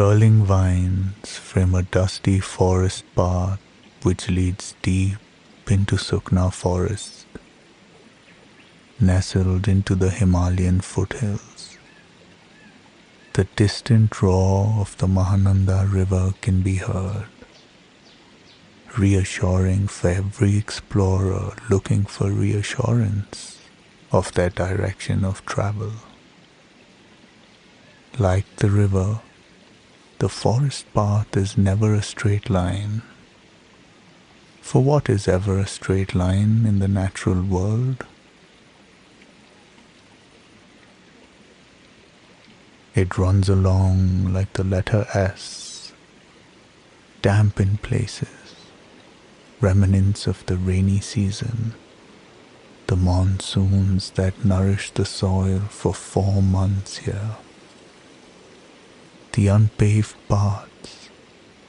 Curling vines frame a dusty forest path which leads deep into Sukna forest, nestled into the Himalayan foothills. The distant roar of the Mahananda River can be heard, reassuring for every explorer looking for reassurance of their direction of travel. Like the river, the forest path is never a straight line. For what is ever a straight line in the natural world? It runs along like the letter S, damp in places, remnants of the rainy season, the monsoons that nourish the soil for 4 months here. The unpaved paths,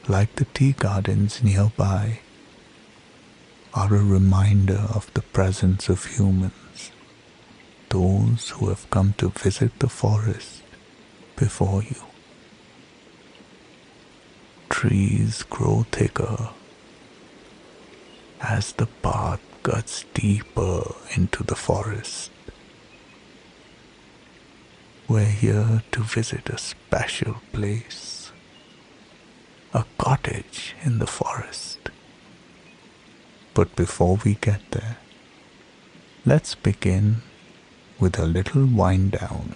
like the tea gardens nearby, are a reminder of the presence of humans, those who have come to visit the forest before you. Trees grow thicker as the path cuts deeper into the forest. We're here to visit a special place, a cottage in the forest. But before we get there, let's begin with a little wind down.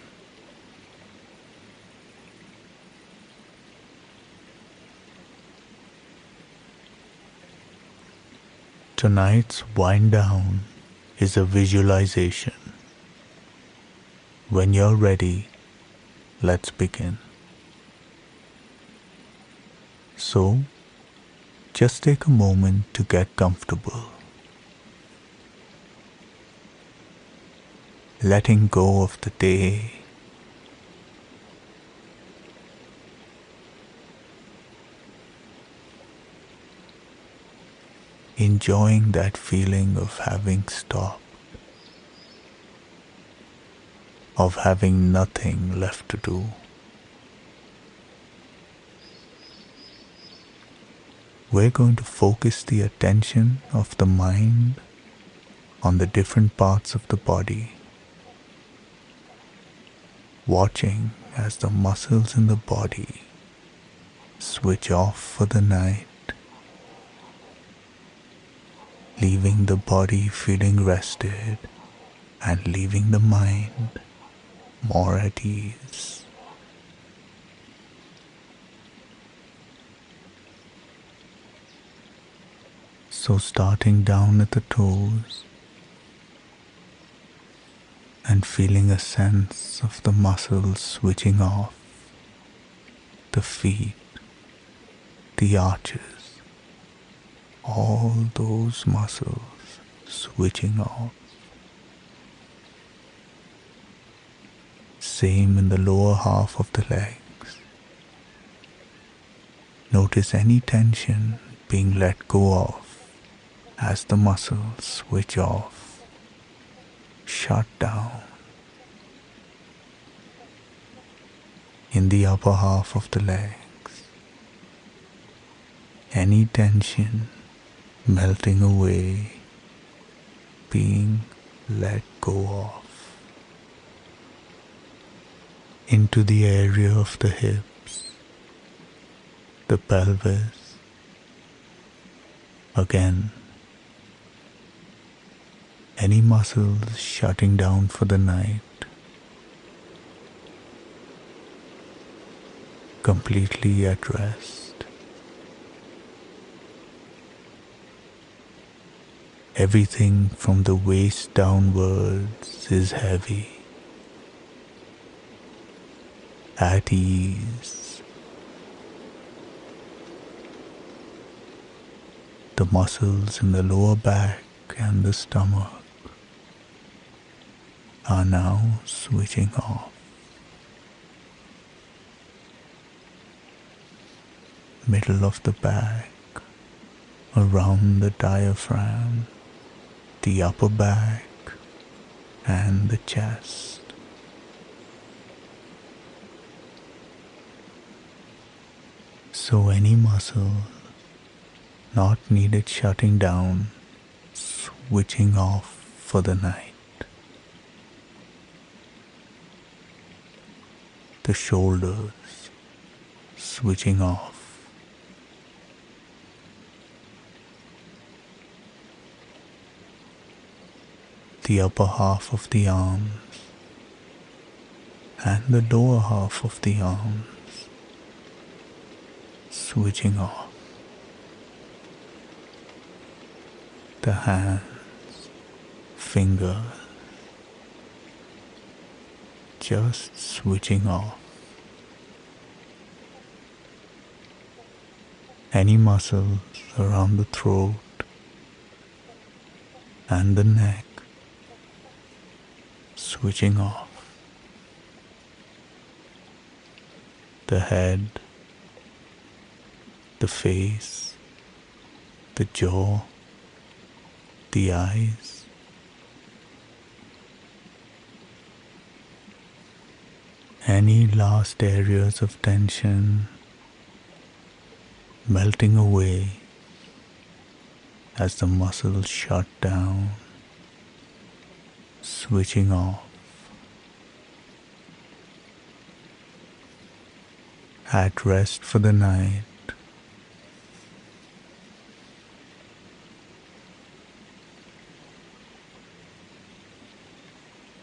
Tonight's wind down is a visualization. When you're ready, let's begin. So, just take a moment to get comfortable. Letting go of the day. Enjoying that feeling of having stopped, of having nothing left to do. We're going to focus the attention of the mind on the different parts of the body, watching as the muscles in the body switch off for the night, leaving the body feeling rested and leaving the mind more at ease. So starting down at the toes and feeling a sense of the muscles switching off, the feet, the arches, all those muscles switching off. Same in the lower half of the legs. Notice any tension being let go of as the muscles switch off, shut down. In the upper half of the legs, any tension melting away, being let go of. Into the area of the hips, the pelvis. Again, any muscles shutting down for the night, completely at rest. Everything from the waist downwards is heavy, at ease. The muscles in the lower back and the stomach are now switching off. Middle of the back, around the diaphragm, the upper back and the chest. So any muscle not needed shutting down, switching off for the night. The shoulders switching off. The upper half of the arms and the lower half of the arms switching off. The hands, fingers, just switching off. Any muscles around the throat and the neck switching off. The head, the face, the jaw, the eyes. Any last areas of tension melting away as the muscles shut down, switching off. At rest for the night,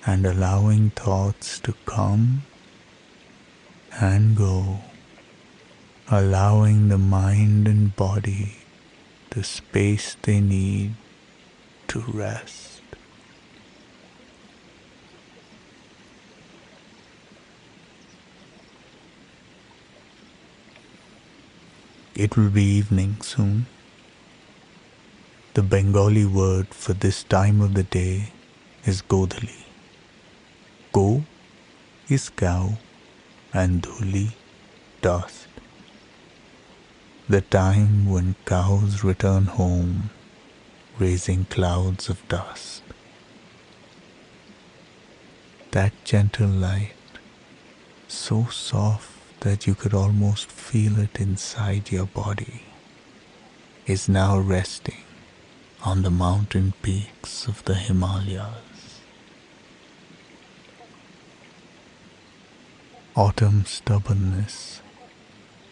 and allowing thoughts to come and go, allowing the mind and body the space they need to rest. It will be evening soon. The Bengali word for this time of the day is Godhali. Go is cow and dhuli, dust. The time when cows return home, raising clouds of dust. That gentle light, so soft that you could almost feel it inside your body, is now resting on the mountain peaks of the Himalayas. Autumn stubbornness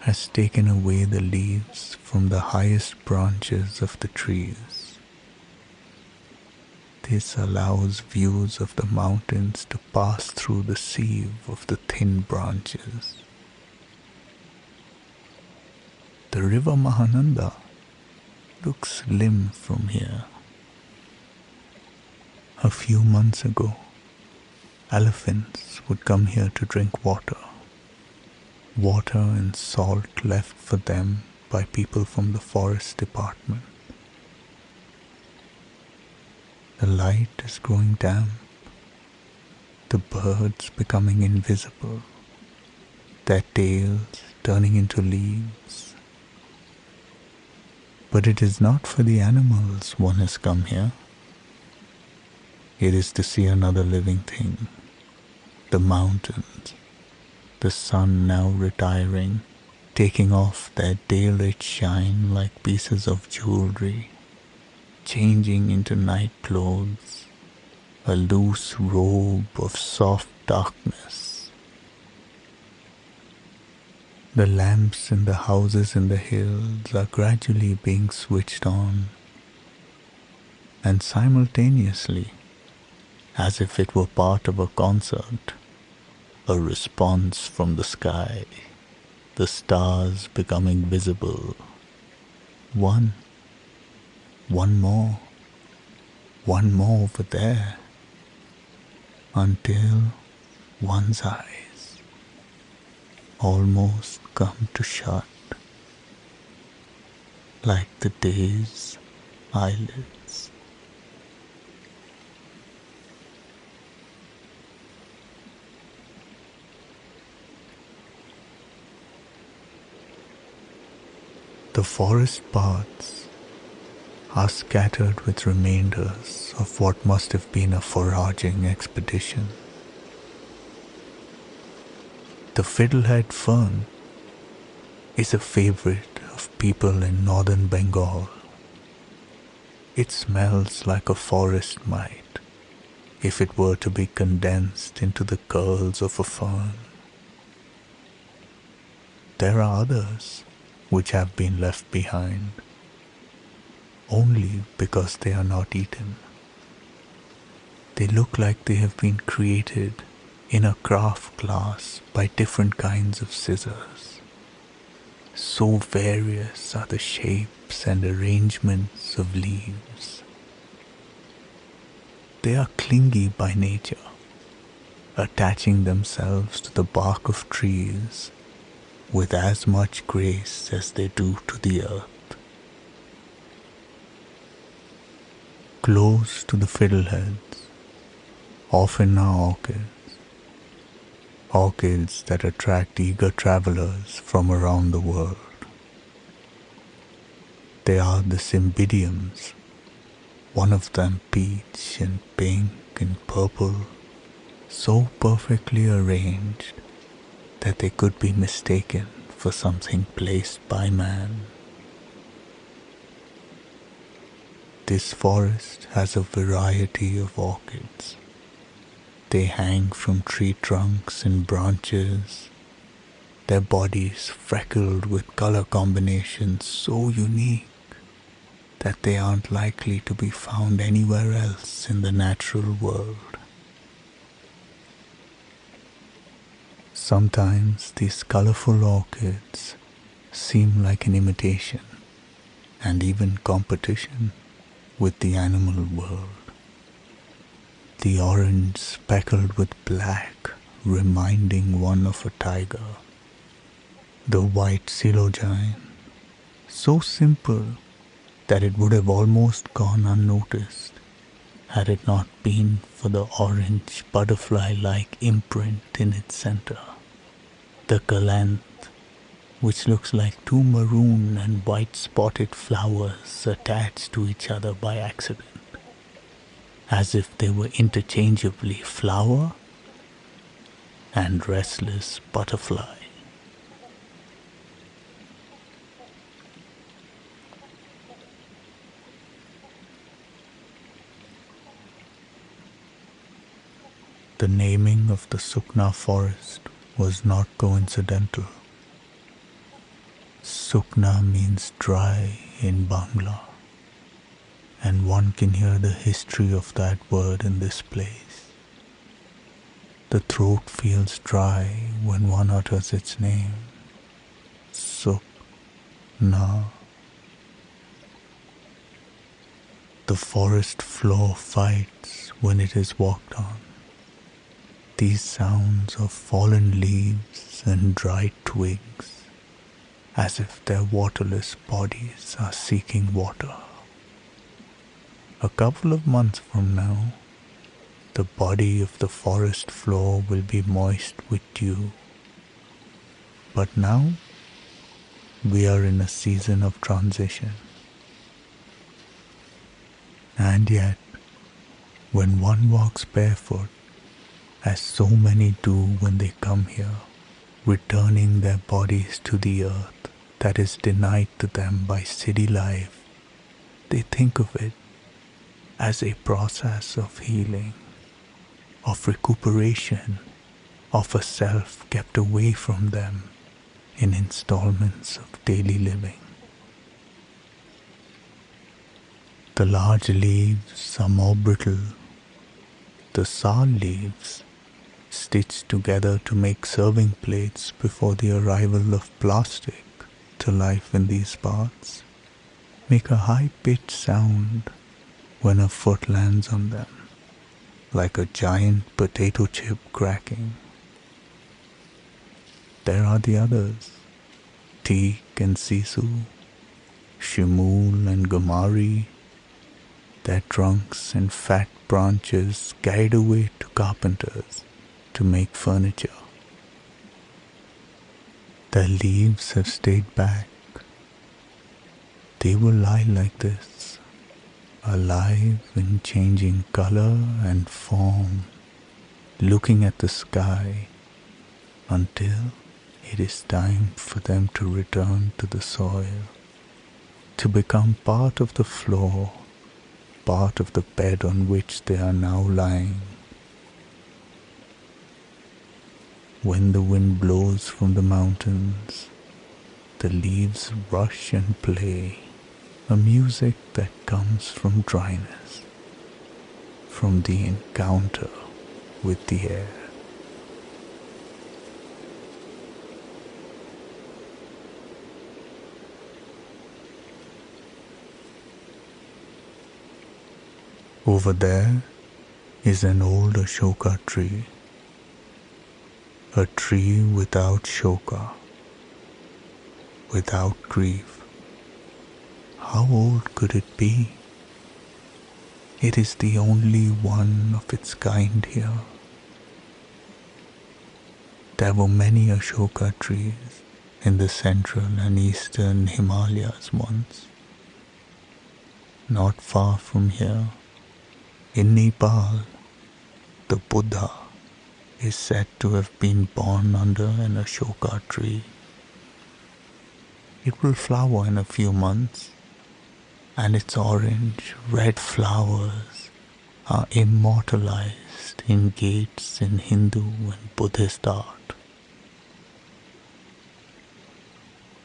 has taken away the leaves from the highest branches of the trees. This allows views of the mountains to pass through the sieve of the thin branches. The river Mahananda looks slim from here. A few months ago, elephants would come here to drink water. Water and salt left for them by people from the forest department. The light is growing damp, the birds becoming invisible, their tails turning into leaves. But it is not for the animals one has come here. It is to see another living thing, the mountains, the sun now retiring, taking off their daylight shine like pieces of jewelry, changing into night clothes, a loose robe of soft darkness. The lamps in the houses in the hills are gradually being switched on, and simultaneously, as if it were part of a concert, a response from the sky, the stars becoming visible. One more over there, until one's eyes almost come to shut, like the day's eyelids. The forest paths are scattered with remainders of what must have been a foraging expedition. The fiddlehead fern is a favorite of people in northern Bengal. It smells like a forest might if it were to be condensed into the curls of a fern. There are others which have been left behind only because they are not eaten. They look like they have been created in a craft class by different kinds of scissors. So various are the shapes and arrangements of leaves. They are clingy by nature, attaching themselves to the bark of trees with as much grace as they do to the earth. Close to the fiddleheads, often are orchids that attract eager travelers from around the world. They are the cymbidiums, one of them peach and pink and purple, so perfectly arranged that they could be mistaken for something placed by man. This forest has a variety of orchids. They hang from tree trunks and branches, their bodies freckled with color combinations so unique that they aren't likely to be found anywhere else in the natural world. Sometimes these colorful orchids seem like an imitation and even competition with the animal world. The orange speckled with black reminding one of a tiger. The white celogyne, so simple that it would have almost gone unnoticed had it not been for the orange butterfly-like imprint in its center. The galanth, which looks like two maroon and white spotted flowers attached to each other by accident, as if they were interchangeably flower and restless butterfly. The naming of the Sukna forest was not coincidental. Sukna means dry in Bangla, and one can hear the history of that word in this place. The throat feels dry when one utters its name. Sukna. The forest floor fights when it is walked on. These sounds of fallen leaves and dried twigs, as if their waterless bodies are seeking water. A couple of months from now, the body of the forest floor will be moist with dew. But now, we are in a season of transition. And yet, when one walks barefoot, as so many do when they come here, returning their bodies to the earth that is denied to them by city life, they think of it as a process of healing, of recuperation, of a self kept away from them in installments of daily living. The large leaves are more brittle. The sal leaves, stitched together to make serving plates before the arrival of plastic to life in these parts, make a high-pitched sound when a foot lands on them, like a giant potato chip cracking. There are the others, teak and sisu, shimul and gumari, their trunks and fat branches carried away to carpenters to make furniture. Their leaves have stayed back. They will lie like this, alive in changing color and form, looking at the sky until It is time for them to return to the soil, to become part of the floor, part of the bed on which they are now lying. When the wind blows from the mountains, the leaves rush and play, a music that comes from dryness, from the encounter with the air. Over there is an old Ashoka tree, a tree without shoka, without grief. How old could it be? It is the only one of its kind here. There were many Ashoka trees in the central and eastern Himalayas once. Not far from here, in Nepal, the Buddha is said to have been born under an Ashoka tree. It will flower in a few months, and its orange, red flowers are immortalized in gates in Hindu and Buddhist art.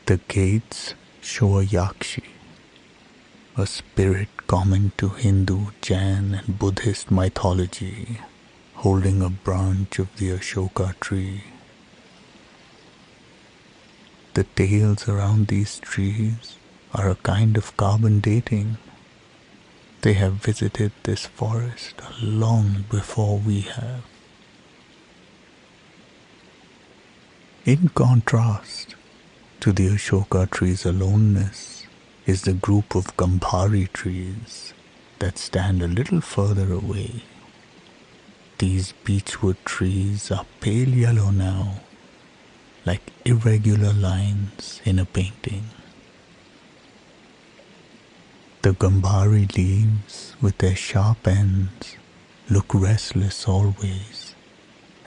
The gates show a Yakshi, a spirit common to Hindu, Jain, and Buddhist mythology, holding a branch of the Ashoka tree. The tales around these trees are a kind of carbon dating. They have visited this forest long before we have. In contrast to the Ashoka tree's aloneness is the group of Gambhari trees that stand a little further away. These beechwood trees are pale yellow now, like irregular lines in a painting. The Gambhari leaves, with their sharp ends, look restless always,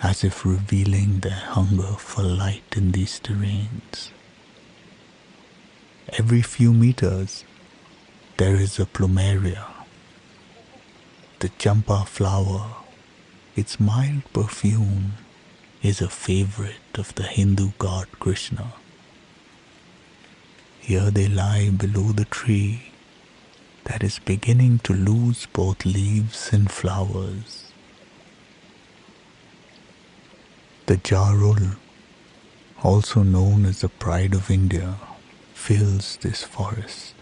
as if revealing their hunger for light in these terrains. Every few meters, there is a plumeria, the champa flower. Its mild perfume is a favorite of the Hindu god Krishna. Here they lie below the tree that is beginning to lose both leaves and flowers. The Jarul, also known as the pride of India, fills this forest,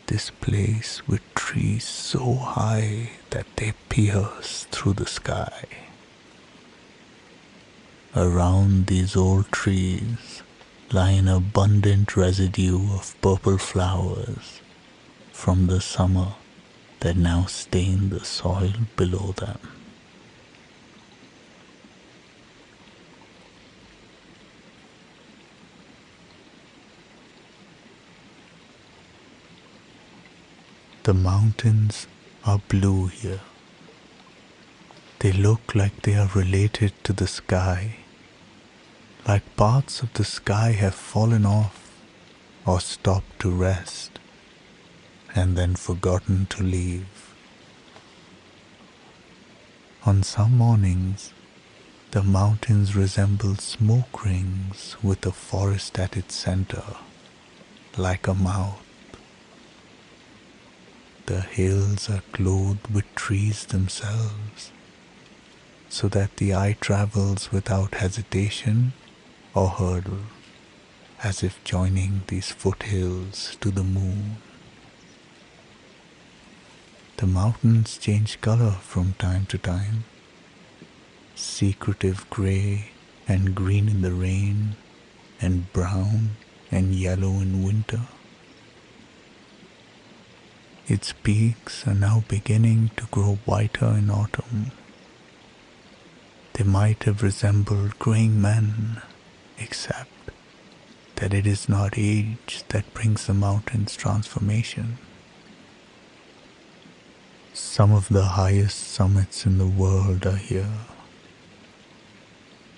this place with trees so high that they pierce through the sky. Around these old trees lie an abundant residue of purple flowers from the summer that now stain the soil below them. The mountains are blue here. They look like they are related to the sky, like parts of the sky have fallen off or stopped to rest and then forgotten to leave. On some mornings, the mountains resemble smoke rings with the forest at its center, like a mouth. The hills are clothed with trees themselves, so that the eye travels without hesitation or hurdle, as if joining these foothills to the moon. The mountains change color from time to time, secretive gray and green in the rain, and brown and yellow in winter. Its peaks are now beginning to grow whiter in autumn. They might have resembled graying men, except that it is not age that brings the mountain's transformation. Some of the highest summits in the world are here.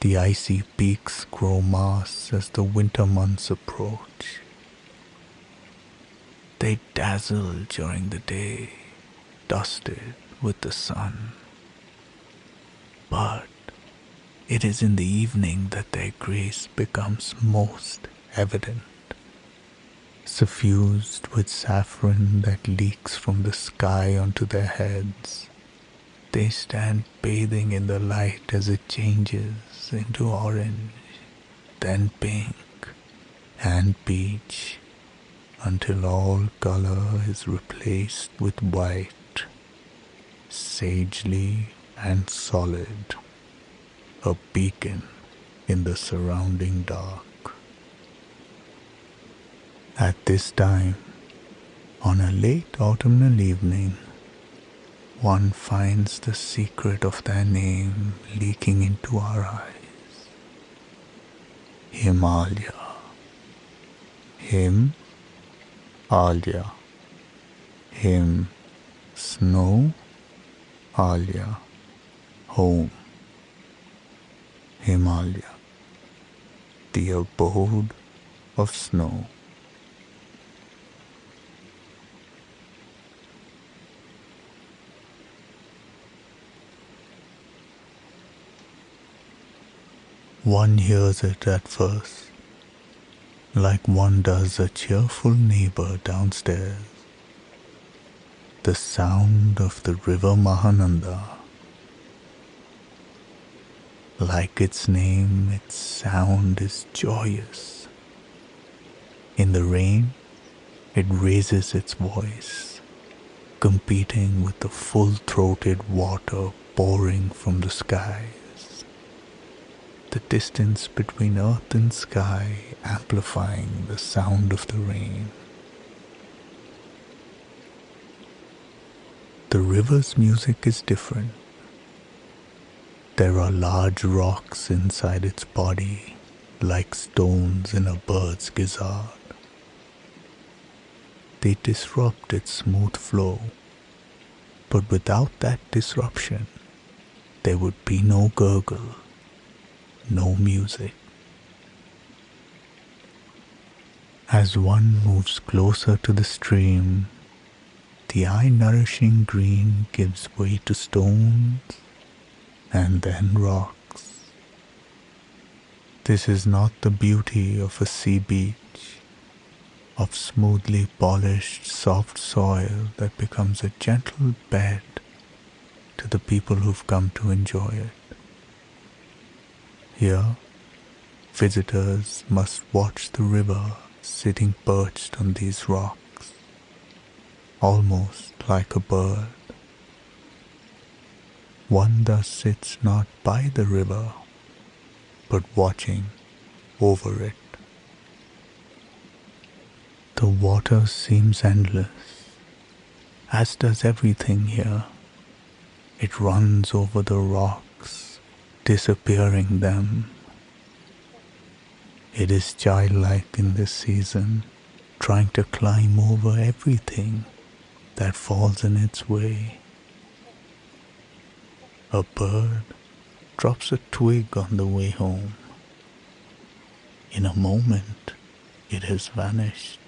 The icy peaks grow mass as the winter months approach. They dazzle during the day, dusted with the sun. But it is in the evening that their grace becomes most evident, suffused with saffron that leaks from the sky onto their heads. They stand bathing in the light as it changes into orange, then pink and peach, until all color is replaced with white, sagely and solid, a beacon in the surrounding dark. At this time, on a late autumnal evening, one finds the secret of their name leaking into our eyes. Himalaya. Him, Alya. Him, snow, Alya, home. Himalaya, the abode of snow. One hears it at first, like one does a cheerful neighbor downstairs. The sound of the river Mahananda. Like its name, its sound is joyous. In the rain, it raises its voice, competing with the full-throated water pouring from the skies. The distance between earth and sky amplifying the sound of the rain. The river's music is different. There are large rocks inside its body, like stones in a bird's gizzard. They disrupt its smooth flow, but without that disruption, there would be no gurgle, no music. As one moves closer to the stream, the eye-nourishing green gives way to stones and then rocks. This is not the beauty of a sea beach, of smoothly polished soft soil that becomes a gentle bed to the people who've come to enjoy it. Here, visitors must watch the river sitting perched on these rocks, almost like a bird. One thus sits not by the river, but watching over it. The water seems endless, as does everything here. It runs over the rocks, disappearing them. It is childlike in this season, trying to climb over everything that falls in its way. A bird drops a twig on the way home. In a moment, it has vanished,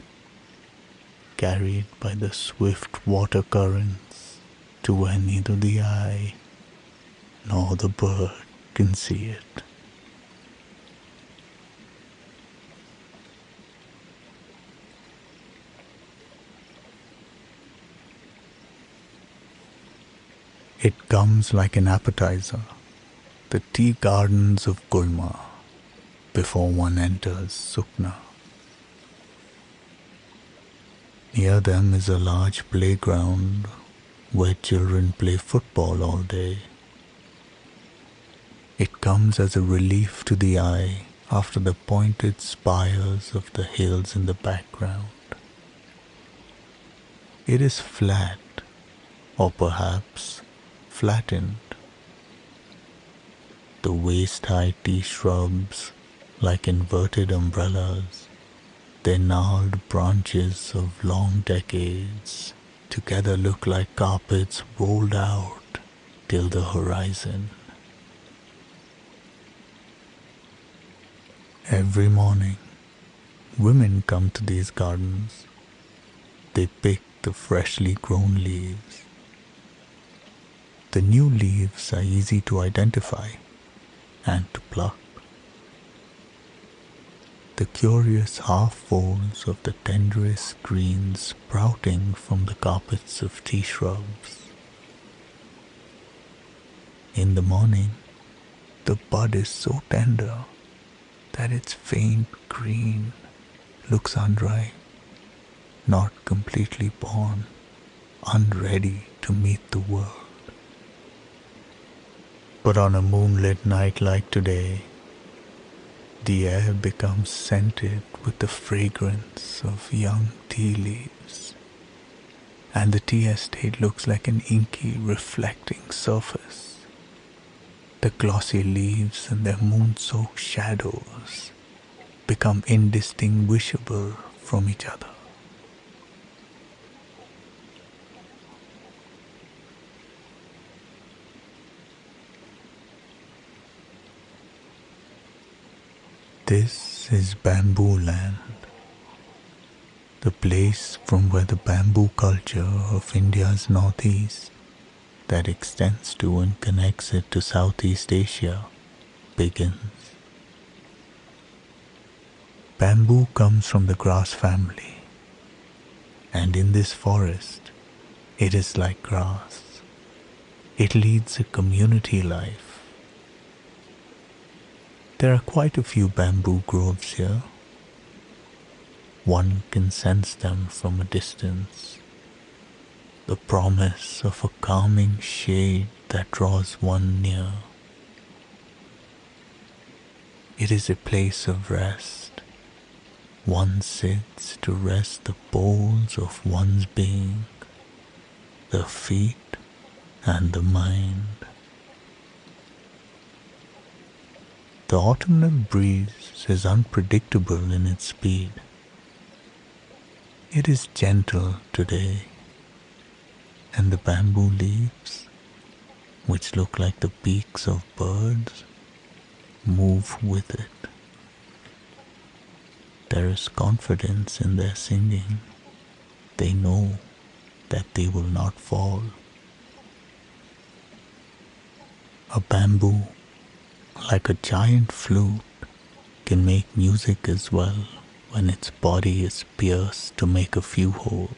carried by the swift water currents to where neither the eye nor the bird can see it. It comes like an appetizer, the tea gardens of Gulma, before one enters Sukna. Near them is a large playground where children play football all day. It comes as a relief to the eye after the pointed spires of the hills in the background. It is flat, or perhaps flattened. The waist-high tea shrubs, like inverted umbrellas, their gnarled branches of long decades, together look like carpets rolled out till the horizon. Every morning, women come to these gardens. They pick the freshly grown leaves. The new leaves are easy to identify and to pluck. The curious half-folds of the tenderest greens sprouting from the carpets of tea shrubs. In the morning, the bud is so tender that its faint green looks unripe, not completely born, unready to meet the world. But on a moonlit night like today, the air becomes scented with the fragrance of young tea leaves, and the tea estate looks like an inky, reflecting surface. The glossy leaves and their moon-soaked shadows become indistinguishable from each other. This is Bamboo Land, the place from where the bamboo culture of India's northeast that extends to and connects it to Southeast Asia begins. Bamboo comes from the grass family, and in this forest, it is like grass. It leads a community life. There are quite a few bamboo groves here. One can sense them from a distance, the promise of a calming shade that draws one near. It is a place of rest. One sits to rest the poles of one's being, the feet and the mind. The autumnal breeze is unpredictable in its speed. It is gentle today, and the bamboo leaves, which look like the beaks of birds, move with it. There is confidence in their singing. They know that they will not fall. A bamboo, like a giant flute, can make music as well when its body is pierced to make a few holes.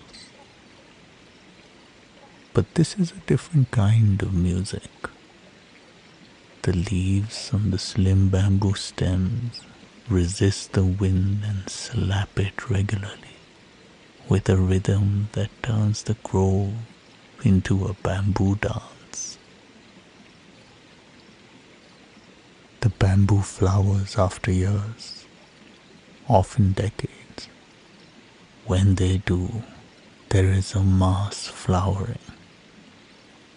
But this is a different kind of music. The leaves on the slim bamboo stems resist the wind and slap it regularly with a rhythm that turns the grove into a bamboo dance. The bamboo flowers after years, often decades. When they do, there is a mass flowering.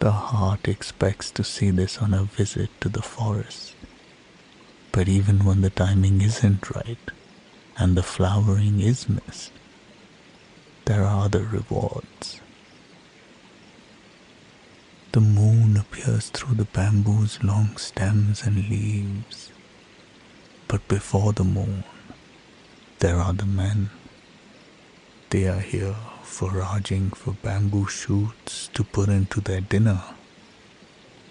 The heart expects to see this on a visit to the forest. But even when the timing isn't right and the flowering is missed, there are other rewards. The moon appears through the bamboo's long stems and leaves. But before the moon, there are the men. They are here foraging for bamboo shoots to put into their dinner.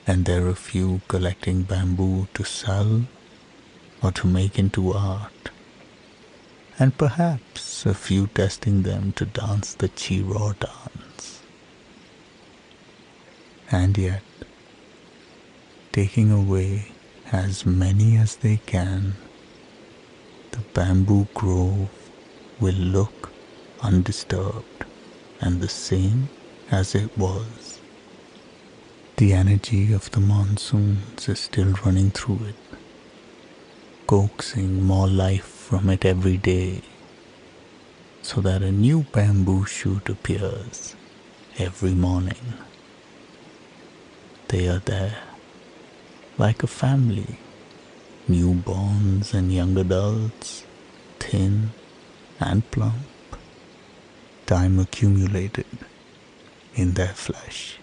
And there are a few collecting bamboo to sell or to make into art. And perhaps a few testing them to dance the Chiro dance. And yet, taking away as many as they can, the bamboo grove will look undisturbed and the same as it was. The energy of the monsoons is still running through it, coaxing more life from it every day, so that a new bamboo shoot appears every morning. They are there, like a family, newborns and young adults, thin and plump, time accumulated in their flesh.